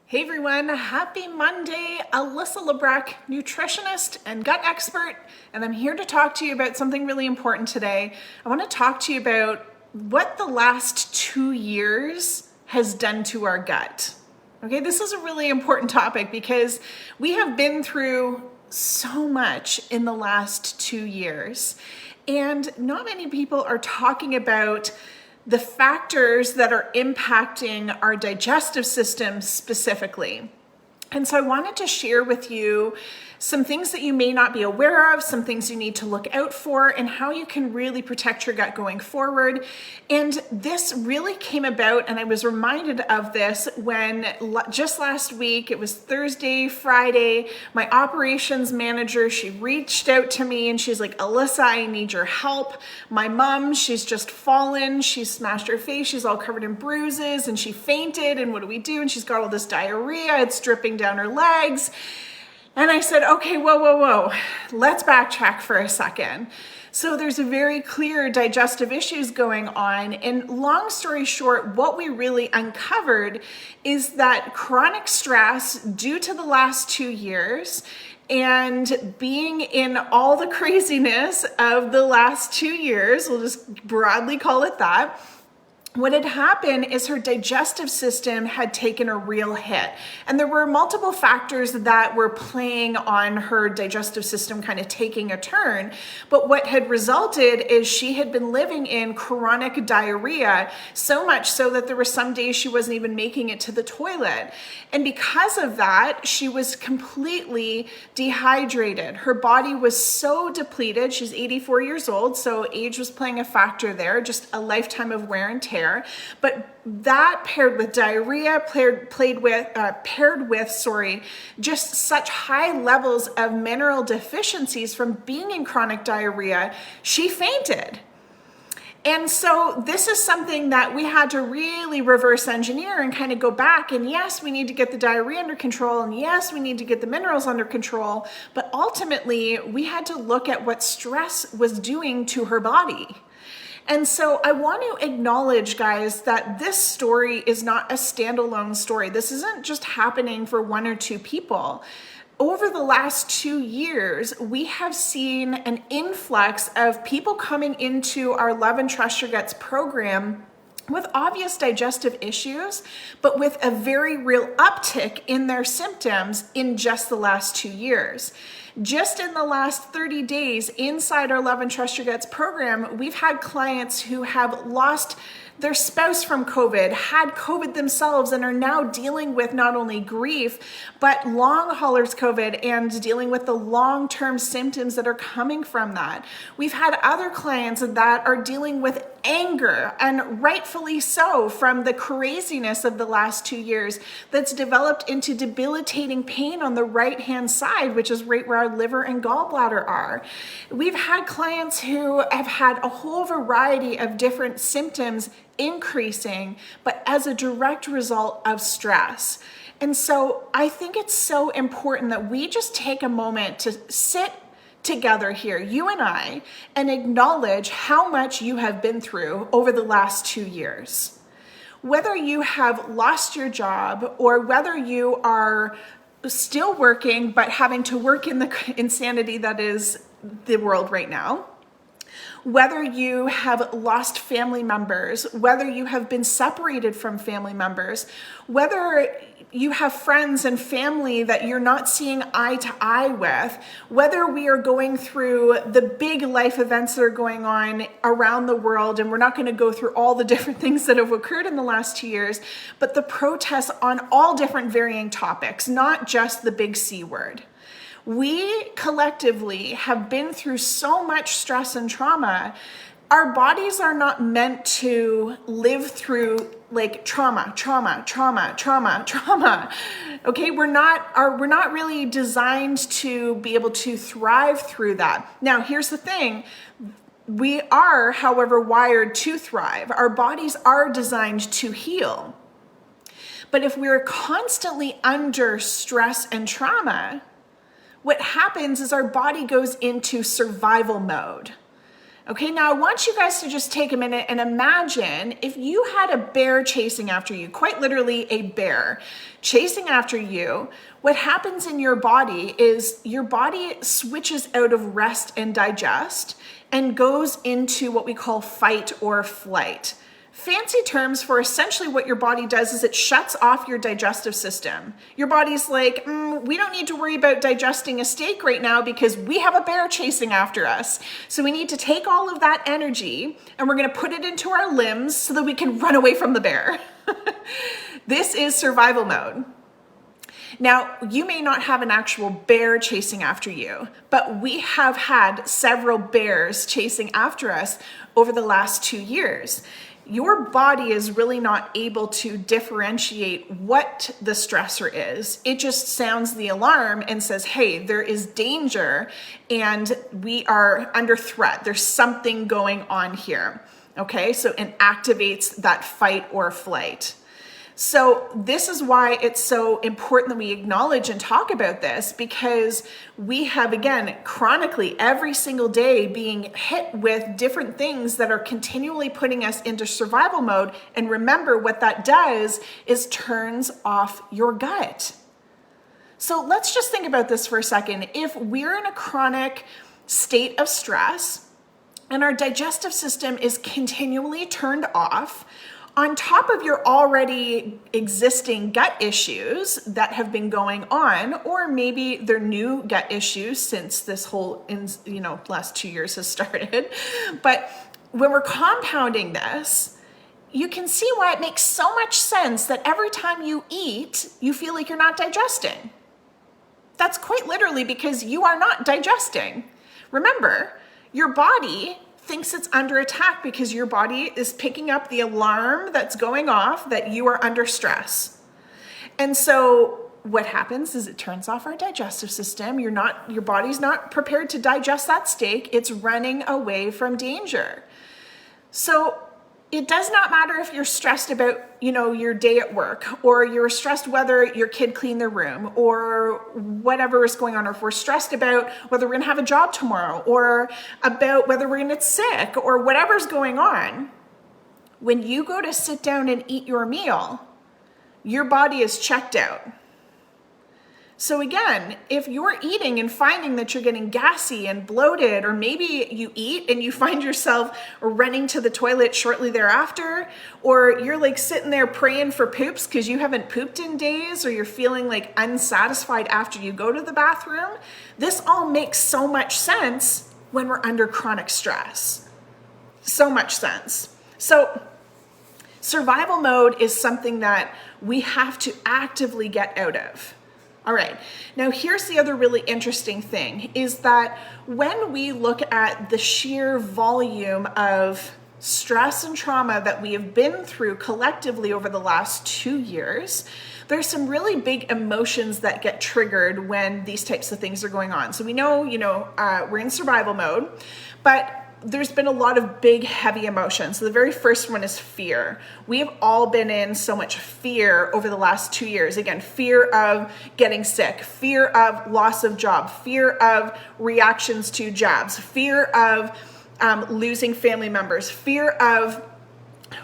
Hey everyone, happy Monday. Alyssa Lebrecq, nutritionist and gut expert, and I'm here to talk to you about something really important today. I want to talk to you about what the last 2 years has done to our gut. Okay, this is a really important topic because we have been through so much in the last 2 years, and not many people are talking about the factors that are impacting our digestive system specifically. And so I wanted to share with you some things that you may not be aware of, some things you need to look out for, and how you can really protect your gut going forward. And this really came about, and I was reminded of this when just last week, it was Thursday, Friday, my operations manager, she reached out to me and she's like, Alyssa, I need your help. My mom, she's just fallen, she's smashed her face, she's all covered in bruises, and she fainted, and what do we do? And she's got all this diarrhea, it's dripping down her legs. And I said, okay, whoa. Let's backtrack for a second. So there's a very clear digestive issues going on. And long story short, what we really uncovered is that chronic stress due to the last 2 years and being in all the craziness of the last 2 years, we'll just broadly call it that, what had happened is her digestive system had taken a real hit. And there were multiple factors that were playing on her digestive system kind of taking a turn. But what had resulted is she had been living in chronic diarrhea, so much so that there were some days she wasn't even making it to the toilet. And because of that, she was completely dehydrated. Her body was so depleted. She's 84 years old, so age was playing a factor there, just a lifetime of wear and tear. But that paired with diarrhea, paired with just such high levels of mineral deficiencies from being in chronic diarrhea, she fainted. And so this is something that we had to really reverse engineer and kind of go back. And yes, we need to get the diarrhea under control. And yes, we need to get the minerals under control. But ultimately, we had to look at what stress was doing to her body. And so I want to acknowledge, guys, that this story is not a standalone story. This isn't just happening for one or two people. Over the last 2 years, we have seen an influx of people coming into our Love and Trust Your Guts program with obvious digestive issues, but with a very real uptick in their symptoms in just the last 2 years. Just in the last 30 days inside our Love and Trust Your Guts program, we've had clients who have lost their spouse from COVID, had COVID themselves, and are now dealing with not only grief, but long haulers COVID and dealing with the long-term symptoms that are coming from that. We've had other clients that are dealing with anger, and rightfully so, from the craziness of the last 2 years that's developed into debilitating pain on the right-hand side, which is right where our liver and gallbladder are. We've had clients who have had a whole variety of different symptoms increasing, but as a direct result of stress. And so I think it's so important that we just take a moment to sit together here, you and I, and acknowledge how much you have been through over the last 2 years. Whether you have lost your job or whether you are still working but having to work in the insanity that is the world right now, whether you have lost family members, whether you have been separated from family members, whether you have friends and family that you're not seeing eye to eye with, whether we are going through the big life events that are going on around the world, and we're not going to go through all the different things that have occurred in the last 2 years, but the protests on all different varying topics, not just the big C word. We collectively have been through so much stress and trauma. Our bodies are not meant to live through like trauma. Okay, we're not really designed to be able to thrive through that. Now, here's the thing. We are, however, wired to thrive. Our bodies are designed to heal. But if we're constantly under stress and trauma, what happens is our body goes into survival mode. Okay, now I want you guys to just take a minute and imagine if you had a bear chasing after you, quite literally a bear chasing after you. What happens in your body is your body switches out of rest and digest and goes into what we call fight or flight. Fancy terms for essentially what your body does is it shuts off your digestive system. Your body's like, we don't need to worry about digesting a steak right now because we have a bear chasing after us. So we need to take all of that energy and we're going to put it into our limbs so that we can run away from the bear. This is survival mode. Now, you may not have an actual bear chasing after you, but we have had several bears chasing after us over the last 2 years. Your body is really not able to differentiate what the stressor is. It just sounds the alarm and says, hey, there is danger and we are under threat. There's something going on here. Okay, so it activates that fight or flight. So this is why it's so important that we acknowledge and talk about this, because we have, again, chronically every single day being hit with different things that are continually putting us into survival mode. And remember, what that does is turns off your gut. So let's just think about this for a second. If we're in a chronic state of stress and our digestive system is continually turned off, on top of your already existing gut issues that have been going on, or maybe they're new gut issues since this whole, last 2 years has started. But when we're compounding this, you can see why it makes so much sense that every time you eat, you feel like you're not digesting. That's quite literally because you are not digesting. Remember, your body thinks it's under attack because your body is picking up the alarm that's going off that you are under stress. And so what happens is it turns off our digestive system. Your body's not prepared to digest that steak. It's running away from danger. So it does not matter if you're stressed about, your day at work, or you're stressed whether your kid cleaned their room, or whatever is going on, or if we're stressed about whether we're going to have a job tomorrow, or about whether we're going to get sick, or whatever's going on. When you go to sit down and eat your meal, your body is checked out. So again, if you're eating and finding that you're getting gassy and bloated, or maybe you eat and you find yourself running to the toilet shortly thereafter, or you're like sitting there praying for poops because you haven't pooped in days, or you're feeling like unsatisfied after you go to the bathroom, this all makes so much sense when we're under chronic stress. So much sense. So survival mode is something that we have to actively get out of. All right, now here's the other really interesting thing, is that when we look at the sheer volume of stress and trauma that we have been through collectively over the last 2 years, there's some really big emotions that get triggered when these types of things are going on. So we know, we're in survival mode, but there's been a lot of big, heavy emotions. So the very first one is fear. We have all been in so much fear over the last 2 years. Again, fear of getting sick, fear of loss of job, fear of reactions to jabs, fear of losing family members, fear of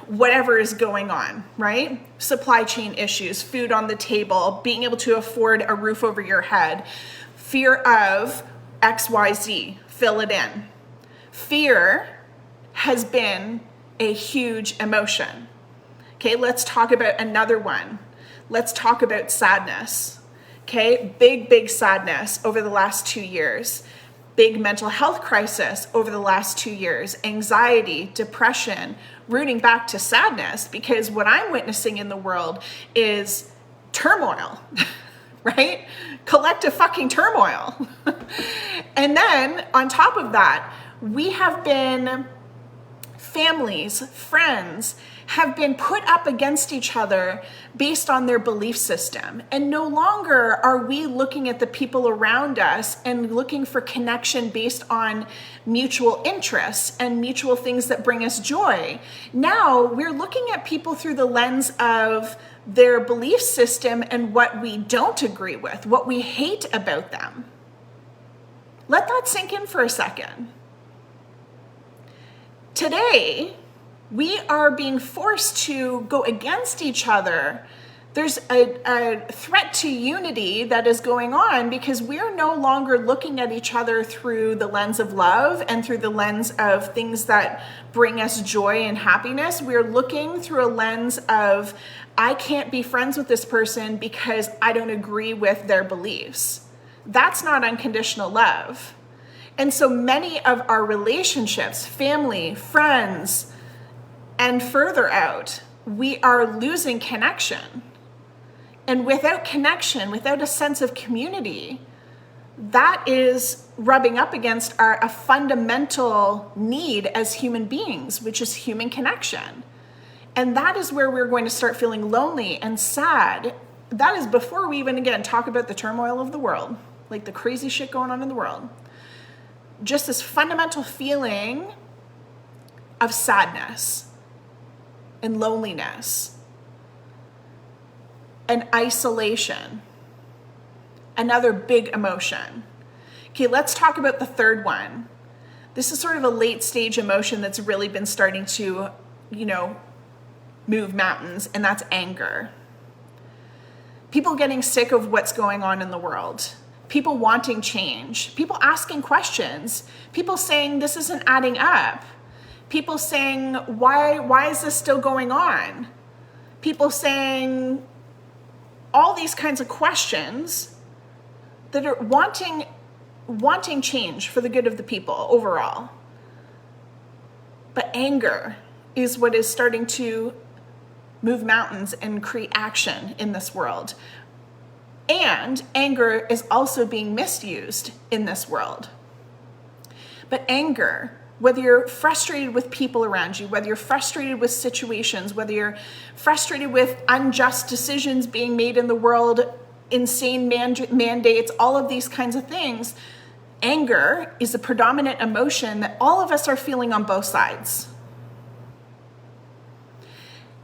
whatever is going on, right? Supply chain issues, food on the table, being able to afford a roof over your head, fear of XYZ, fill it in. Fear has been a huge emotion. Okay, let's talk about another one. Let's talk about sadness. Okay, big sadness over the last 2 years. Big mental health crisis over the last 2 years. Anxiety, depression, rooting back to sadness, because what I'm witnessing in the world is turmoil, right? Collective fucking turmoil. And then on top of that, we have been, families, friends, have been put up against each other based on their belief system. And no longer are we looking at the people around us and looking for connection based on mutual interests and mutual things that bring us joy. Now we're looking at people through the lens of their belief system and what we don't agree with, what we hate about them. Let that sink in for a second. Today, we are being forced to go against each other. There's a threat to unity that is going on because we're no longer looking at each other through the lens of love and through the lens of things that bring us joy and happiness. We're looking through a lens of, I can't be friends with this person because I don't agree with their beliefs. That's not unconditional love. And so many of our relationships, family, friends, and further out, we are losing connection. And without connection, without a sense of community, that is rubbing up against a fundamental need as human beings, which is human connection. And that is where we're going to start feeling lonely and sad. That is before we even, again, talk about the turmoil of the world, like the crazy shit going on in the world. Just this fundamental feeling of sadness and loneliness and isolation, another big emotion. Okay, let's talk about the third one. This is sort of a late stage emotion that's really been starting to, move mountains, and that's anger. People getting sick of what's going on in the world. People wanting change. People asking questions. People saying this isn't adding up. People saying, why is this still going on? People saying all these kinds of questions that are wanting change for the good of the people overall. But anger is what is starting to move mountains and create action in this world. And anger is also being misused in this world. But anger, whether you're frustrated with people around you, whether you're frustrated with situations, whether you're frustrated with unjust decisions being made in the world, insane mandates, all of these kinds of things, anger is a predominant emotion that all of us are feeling on both sides.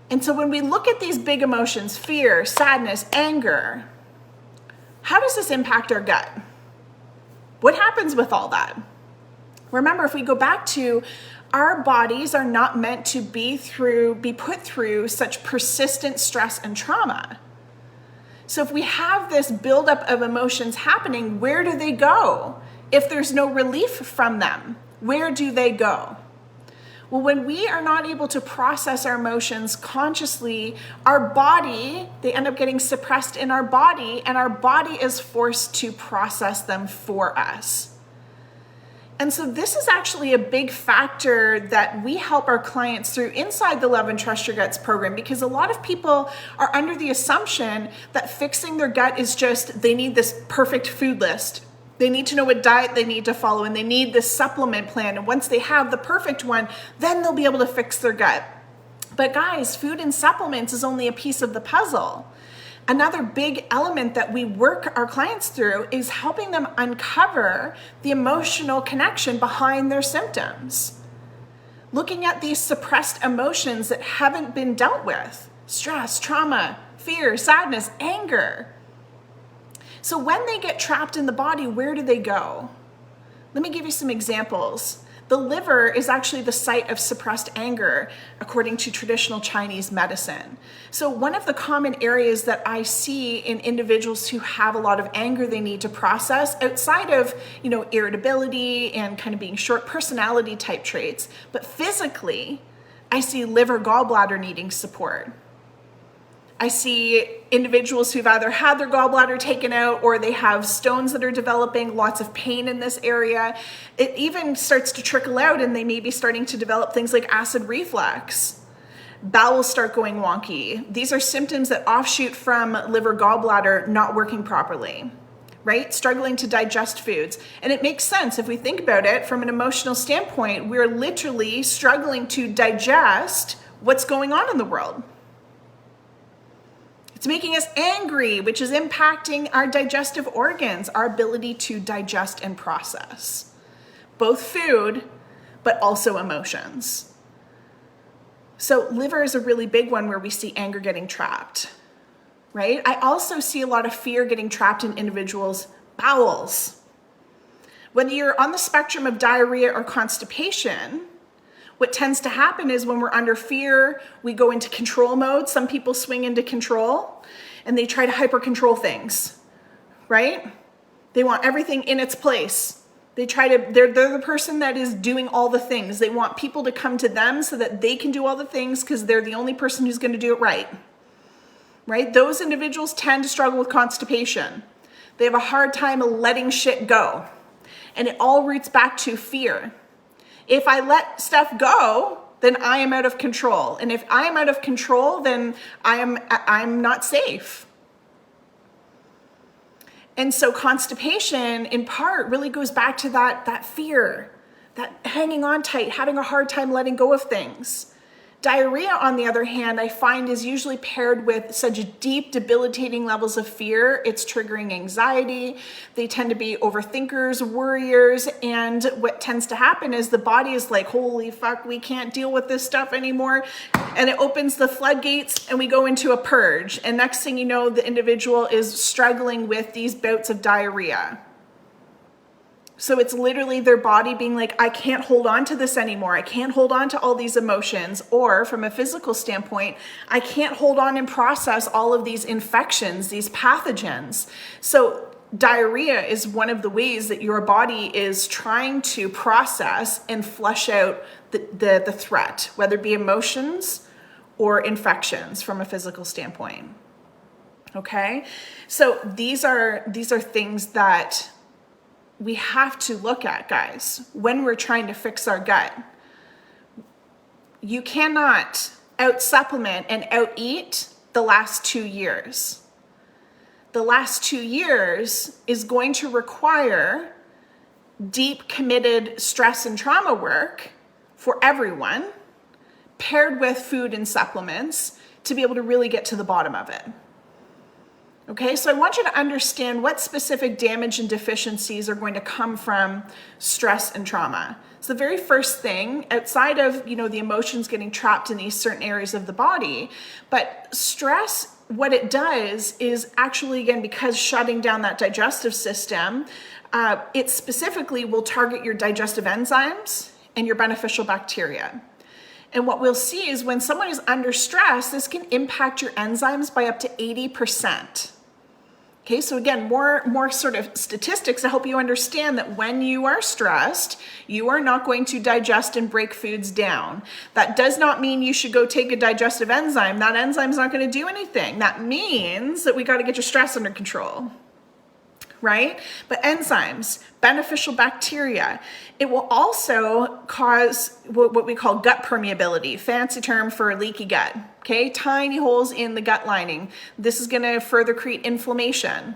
And so when we look at these big emotions, fear, sadness, anger, how does this impact our gut? What happens with all that? Remember, if we go back to our bodies are not meant to be put through such persistent stress and trauma. So if we have this buildup of emotions happening, where do they go? If there's no relief from them, where do they go? Well, when we are not able to process our emotions consciously, they end up getting suppressed in our body, and our body is forced to process them for us. And so this is actually a big factor that we help our clients through inside the Love and Trust Your Guts program, because a lot of people are under the assumption that fixing their gut is just, they need this perfect food list. They need to know what diet they need to follow, and they need this supplement plan. And once they have the perfect one, then they'll be able to fix their gut. But guys, food and supplements is only a piece of the puzzle. Another big element that we work our clients through is helping them uncover the emotional connection behind their symptoms. Looking at these suppressed emotions that haven't been dealt with: stress, trauma, fear, sadness, anger. So when they get trapped in the body, where do they go? Let me give you some examples. The liver is actually the site of suppressed anger, according to traditional Chinese medicine. So one of the common areas that I see in individuals who have a lot of anger they need to process, outside of, irritability and kind of being short personality type traits, but physically, I see liver gallbladder needing support. I see individuals who've either had their gallbladder taken out or they have stones that are developing, lots of pain in this area. It even starts to trickle out, and they may be starting to develop things like acid reflux. Bowels start going wonky. These are symptoms that offshoot from liver gallbladder not working properly, right? Struggling to digest foods. And it makes sense if we think about it from an emotional standpoint. We're literally struggling to digest what's going on in the world. It's making us angry, which is impacting our digestive organs, our ability to digest and process both food, but also emotions. So liver is a really big one where we see anger getting trapped, right? I also see a lot of fear getting trapped in individuals' bowels. Whether you're on the spectrum of diarrhea or constipation, What tends to happen is when we're under fear, we go into control mode. Some people swing into control and they try to hyper control things, right? They want everything in its place. They're the person that is doing all the things. They want people to come to them so that they can do all the things because they're the only person who's going to do it right. Right? Those individuals tend to struggle with constipation. They have a hard time letting shit go. And it all roots back to fear. If I let stuff go, then I am out of control. And if I am out of control, then I'm not safe. And so constipation, in part, really goes back to that fear, that hanging on tight, having a hard time letting go of things. Diarrhea, on the other hand, I find is usually paired with such deep, debilitating levels of fear. It's triggering anxiety. They tend to be overthinkers, worriers, and what tends to happen is the body is like, holy fuck, we can't deal with this stuff anymore. And it opens the floodgates and we go into a purge. And next thing you know, the individual is struggling with these bouts of diarrhea. So it's literally their body being like, I can't hold on to this anymore. I can't hold on to all these emotions. Or from a physical standpoint, I can't hold on and process all of these infections, these pathogens. So diarrhea is one of the ways that your body is trying to process and flush out the threat, whether it be emotions or infections from a physical standpoint. Okay? So these are things that we have to look at, guys, when we're trying to fix our gut. You cannot out-supplement and out-eat the last 2 years. The last 2 years is going to require deep, committed stress and trauma work for everyone, paired with food and supplements to be able to really get to the bottom of it. Okay, so I want you to understand what specific damage and deficiencies are going to come from stress and trauma. So the very first thing, outside of, the emotions getting trapped in these certain areas of the body, but stress, what it does is actually, again, because shutting down that digestive system, it specifically will target your digestive enzymes and your beneficial bacteria. And what we'll see is when someone is under stress, this can impact your enzymes by up to 80%. Okay, so again, more sort of statistics to help you understand that when you are stressed, you are not going to digest and break foods down. That does not mean you should go take a digestive enzyme. That enzyme's not going to do anything. That means that we got to get your stress under control. Right? But enzymes, beneficial bacteria, it will also cause what we call gut permeability, fancy term for leaky gut, okay? Tiny holes in the gut lining. This is gonna further create inflammation.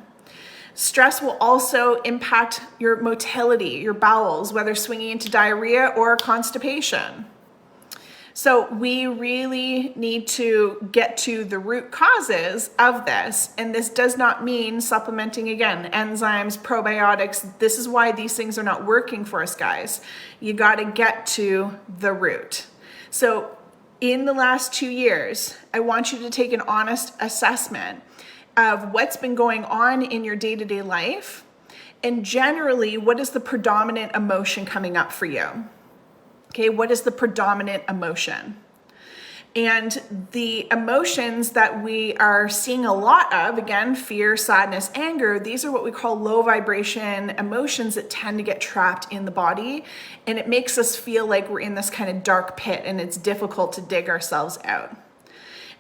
Stress will also impact your motility, your bowels, whether swinging into diarrhea or constipation. So we really need to get to the root causes of this. And this does not mean supplementing, again, enzymes, probiotics. This is why these things are not working for us, guys. You got to get to the root. So in the last 2 years, I want you to take an honest assessment of what's been going on in your day-to-day life. And generally, what is the predominant emotion coming up for you? Okay, what is the predominant emotion? And the emotions that we are seeing a lot of, again, fear, sadness, anger, these are what we call low vibration emotions that tend to get trapped in the body. And it makes us feel like we're in this kind of dark pit and it's difficult to dig ourselves out.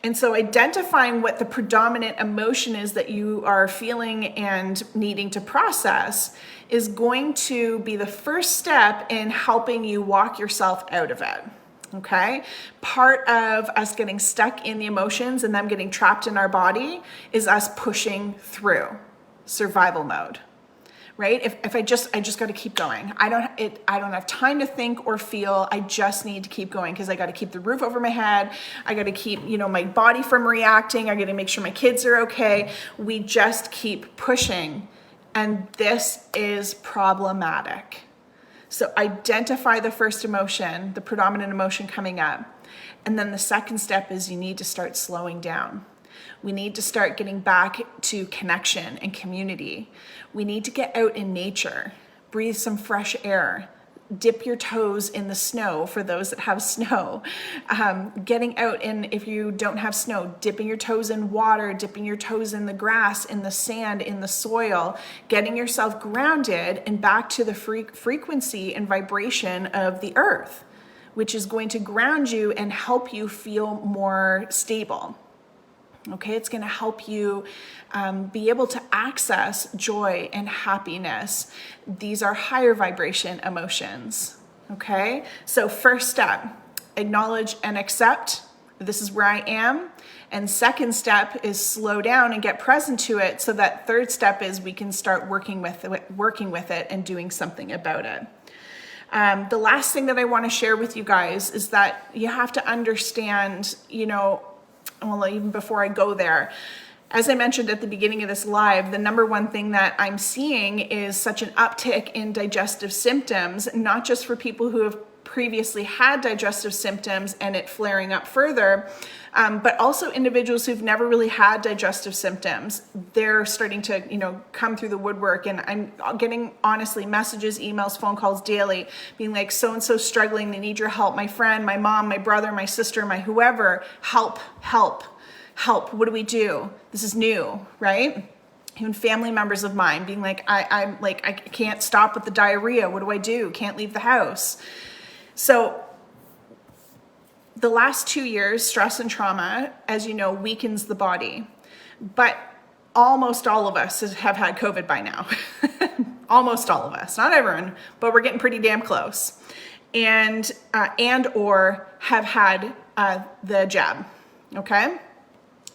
And so identifying what the predominant emotion is that you are feeling and needing to process is going to be the first step in helping you walk yourself out of it, okay? Part of us getting stuck in the emotions and them getting trapped in our body is us pushing through survival mode. Right? If I just got to keep going. I don't have time to think or feel. I just need to keep going because I got to keep the roof over my head. I got to keep, my body from reacting. I got to make sure my kids are okay. We just keep pushing. And this is problematic. So identify the first emotion, the predominant emotion coming up. And then the second step is you need to start slowing down. We need to start getting back to connection and community. We need to get out in nature, breathe some fresh air, dip your toes in the snow for those that have snow. Getting out, and if you don't have snow, dipping your toes in water, dipping your toes in the grass, in the sand, in the soil, getting yourself grounded and back to the frequency and vibration of the earth, which is going to ground you and help you feel more stable. Okay, it's going to help you be able to access joy and happiness. These are higher vibration emotions. Okay, so first step, acknowledge and accept. This is where I am. And second step is slow down and get present to it. So that third step is we can start working with it and doing something about it. The last thing that I want to share with you guys is that you have to understand, well, even before I go there, as I mentioned at the beginning of this live, the number one thing that I'm seeing is such an uptick in digestive symptoms, not just for people who have previously had digestive symptoms and it flaring up further, but also individuals who've never really had digestive symptoms. They're starting to, come through the woodwork, and I'm getting, honestly, messages, emails, phone calls daily being like, so-and-so struggling, they need your help. My friend, my mom, my brother, my sister, my whoever, help. What do we do? This is new, right? Even family members of mine being like, I can't stop with the diarrhea. What do I do? Can't leave the house. So the last 2 years, stress and trauma, as you know, weakens the body. But almost all of us have had COVID by now. Almost all of us, not everyone, but we're getting pretty damn close. And or have had the jab, okay?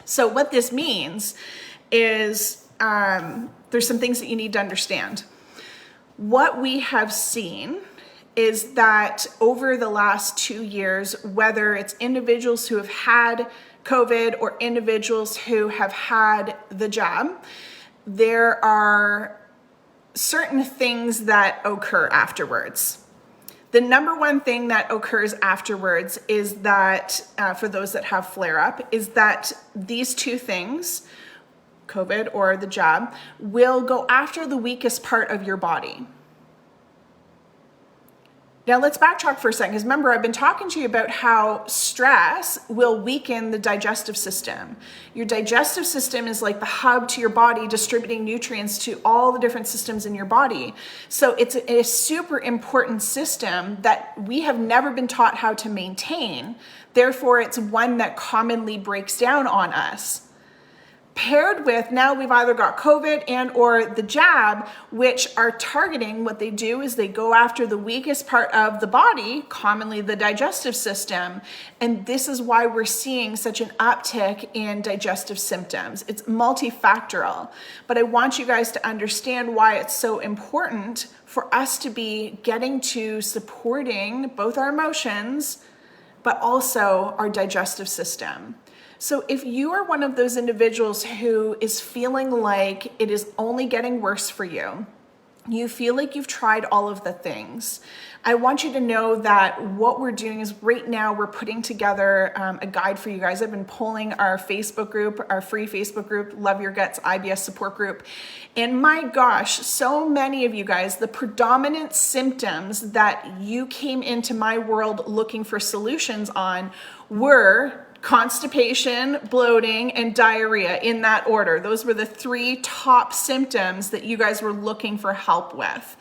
So what this means is there's some things that you need to understand. What we have seen is that over the last 2 years, whether it's individuals who have had COVID or individuals who have had the jab, there are certain things that occur afterwards. The number one thing that occurs afterwards is that, for those that have flare-up, is that these two things, COVID or the jab, will go after the weakest part of your body. Now let's backtrack for a second, because remember, I've been talking to you about how stress will weaken the digestive system. Your digestive system is like the hub to your body, distributing nutrients to all the different systems in your body. So it's a super important system that we have never been taught how to maintain. Therefore, it's one that commonly breaks down on us. Paired with, now we've either got COVID and or the jab, which are targeting, what they do is they go after the weakest part of the body, commonly the digestive system. And this is why we're seeing such an uptick in digestive symptoms. It's multifactorial, but I want you guys to understand why it's so important for us to be getting to supporting both our emotions, but also our digestive system. So if you are one of those individuals who is feeling like it is only getting worse for you, you feel like you've tried all of the things, I want you to know that what we're doing is right now we're putting together a guide for you guys. I've been polling our Facebook group, our free Facebook group, Love Your Guts IBS support group. And my gosh, so many of you guys, the predominant symptoms that you came into my world looking for solutions on were constipation, bloating, and diarrhea, in that order. Those were the 3 top symptoms that you guys were looking for help with.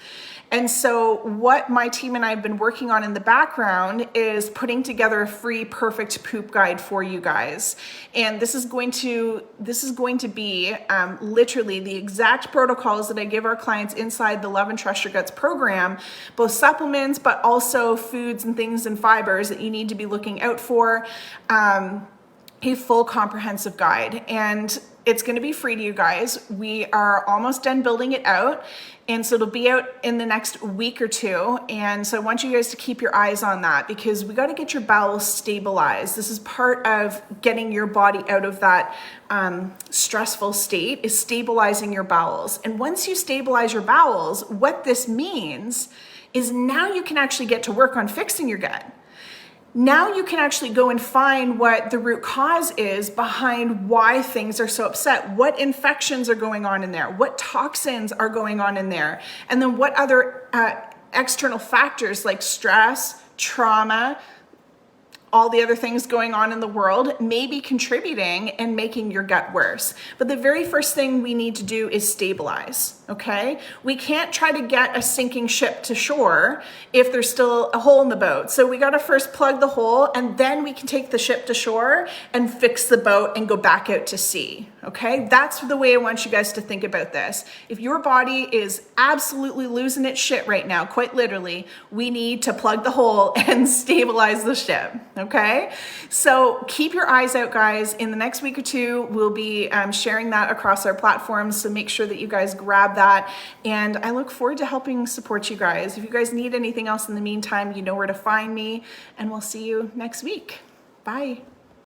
And so what my team and I have been working on in the background is putting together a free perfect poop guide for you guys. And this is going to be literally the exact protocols that I give our clients inside the Love and Trust Your Guts program, both supplements, but also foods and things and fibers that you need to be looking out for. A full comprehensive guide, and it's going to be free to you guys. We are almost done building it out, and so it'll be out in the next week or 2. And so I want you guys to keep your eyes on that, because we got to get your bowels stabilized. This is part of getting your body out of that stressful state, is stabilizing your bowels. And once you stabilize your bowels, what this means is now you can actually get to work on fixing your gut. Now you can actually go and find what the root cause is behind why things are so upset, what infections are going on in there, what toxins are going on in there, and then what other external factors like stress, trauma, all the other things going on in the world may be contributing and making your gut worse. But the very first thing we need to do is stabilize, okay? We can't try to get a sinking ship to shore if there's still a hole in the boat. So we gotta first plug the hole, and then we can take the ship to shore and fix the boat and go back out to sea, okay? That's the way I want you guys to think about this. If your body is absolutely losing its shit right now, quite literally, we need to plug the hole and stabilize the ship, okay? So keep your eyes out, guys. In the next week or two, we'll be sharing that across our platforms, so make sure that you guys grab that. And I look forward to helping support you guys. If you guys need anything else in the meantime, you know where to find me, and we'll see you next week. Bye.